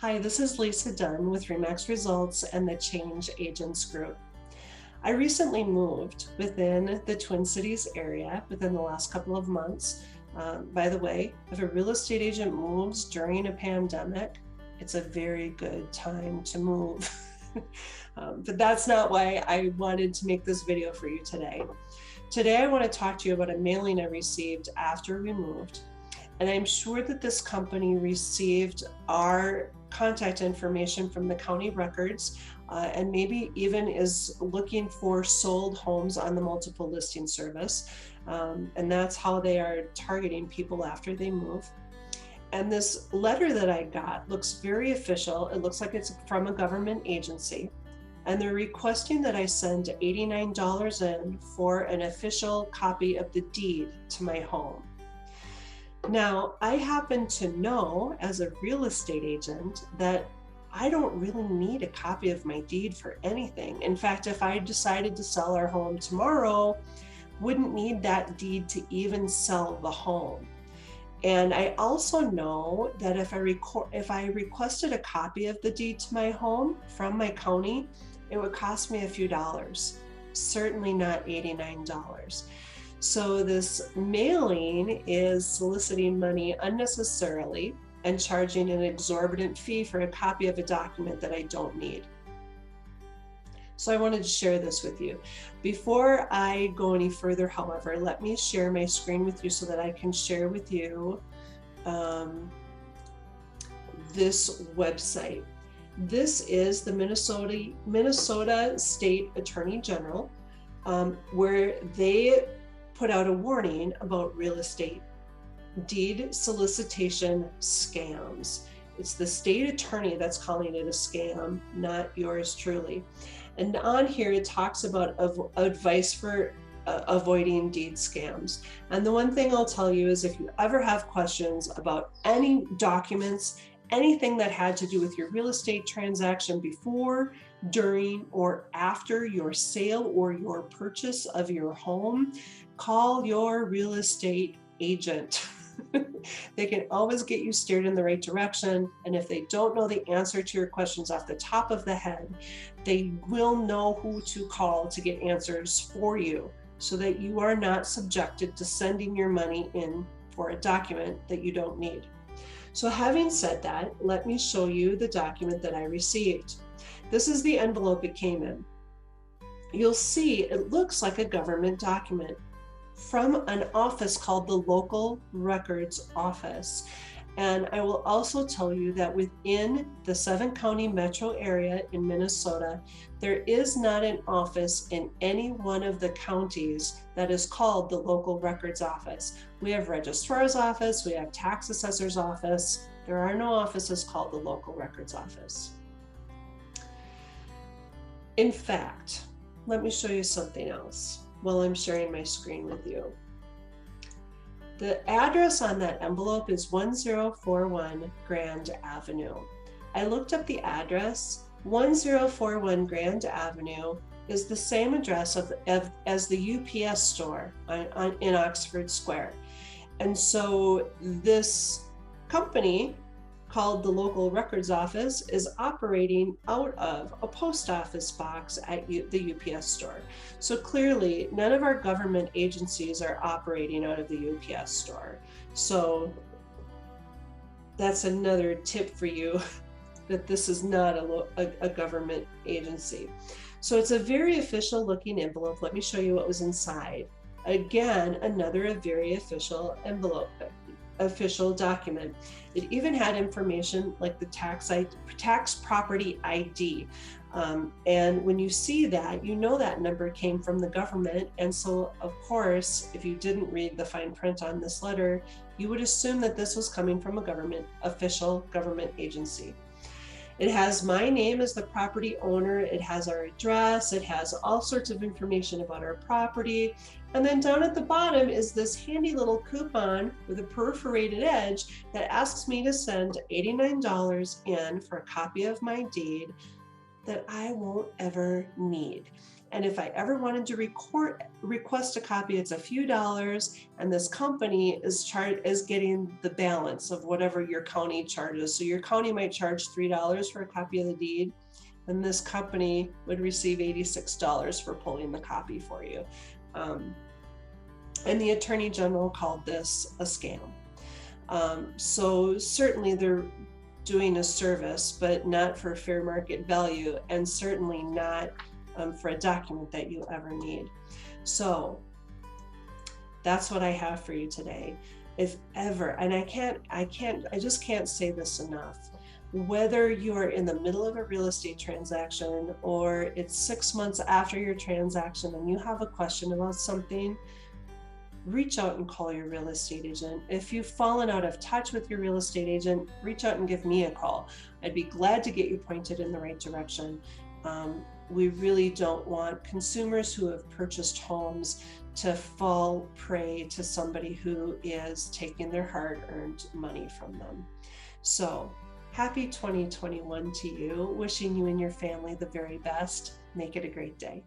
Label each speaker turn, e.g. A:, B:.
A: Hi, this is Lisa Dunn with RE/MAX Results and the Change Agents Group. I recently moved within the Twin Cities area within the last couple of months. By the way, if a real estate agent moves during a pandemic, it's a very good time to move. But that's not why I wanted to make this video for you today. Today, I want to talk to you about a mailing I received after we moved. And I'm sure that this company received our contact information from the county records and maybe even is looking for sold homes on the multiple listing service. And that's how they are targeting people after they move. And this letter that I got looks very official. It looks like it's from a government agency. And they're requesting that I send $89 in for an official copy of the deed to my home. Now, I happen to know as a real estate agent that I don't really need a copy of my deed for anything. In fact, if I decided to sell our home tomorrow, wouldn't need that deed to even sell the home. And I also know that if I requested a copy of the deed to my home from my county, it would cost me a few dollars, certainly not $89. So this mailing is soliciting money unnecessarily and charging an exorbitant fee for a copy of a document that I don't need. So I wanted to share this with you. Before I go any further, however, let me share my screen with you so that I can share with you this website. This is the Minnesota State Attorney General, where they put out a warning about real estate deed solicitation scams. It's the state attorney that's calling it a scam, not yours truly. And on here it talks about advice for avoiding deed scams. And the one thing I'll tell you is if you ever have questions about any documents, anything that had to do with your real estate transaction before, during, or after your sale or your purchase of your home, call your real estate agent. They can always get you steered in the right direction. And if they don't know the answer to your questions off the top of the head, they will know who to call to get answers for you so that you are not subjected to sending your money in for a document that you don't need. So having said that, let me show you the document that I received. This is the envelope it came in. You'll see it looks like a government document from an office called the Local Records Office. And I will also tell you that within the 7-county metro area in Minnesota, there is not an office in any one of the counties that is called the Local Records Office. We have Registrar's Office, we have Tax Assessor's Office. There are no offices called the Local Records Office. In fact, let me show you something else while I'm sharing my screen with you. The address on that envelope is 1041 Grand Avenue. I looked up the address. 1041 Grand Avenue is the same address as the UPS store in Oxford Square. And so this company called the Local Records Office is operating out of a post office box at the UPS store. So clearly, none of our government agencies are operating out of the UPS store. So that's another tip for you that this is not a government agency. So it's a very official looking envelope. Let me show you what was inside. Again, another very official envelope. Official document. It even had information like the tax property ID. And when you see that, you know that number came from the government. And so, of course, if you didn't read the fine print on this letter, you would assume that this was coming from a official government agency. It has my name as the property owner, it has our address, it has all sorts of information about our property. And then down at the bottom is this handy little coupon with a perforated edge that asks me to send $89 in for a copy of my deed that I won't ever need. And if I ever wanted to request a copy, it's a few dollars, and this company is getting the balance of whatever your county charges. So your county might charge $3 for a copy of the deed, and this company would receive $86 for pulling the copy for you. And the Attorney General called this a scam. So certainly they're doing a service, but not for fair market value, and certainly not for a document that you ever need. So that's what I have for you today. If ever, and I just can't say this enough, whether you are in the middle of a real estate transaction or it's 6 months after your transaction and you have a question about something, reach out and call your real estate agent. If you've fallen out of touch with your real estate agent, reach out and give me a call. I'd be glad to get you pointed in the right direction. We really don't want consumers who have purchased homes to fall prey to somebody who is taking their hard-earned money from them. So happy 2021 to you. Wishing you and your family the very best. Make it a great day.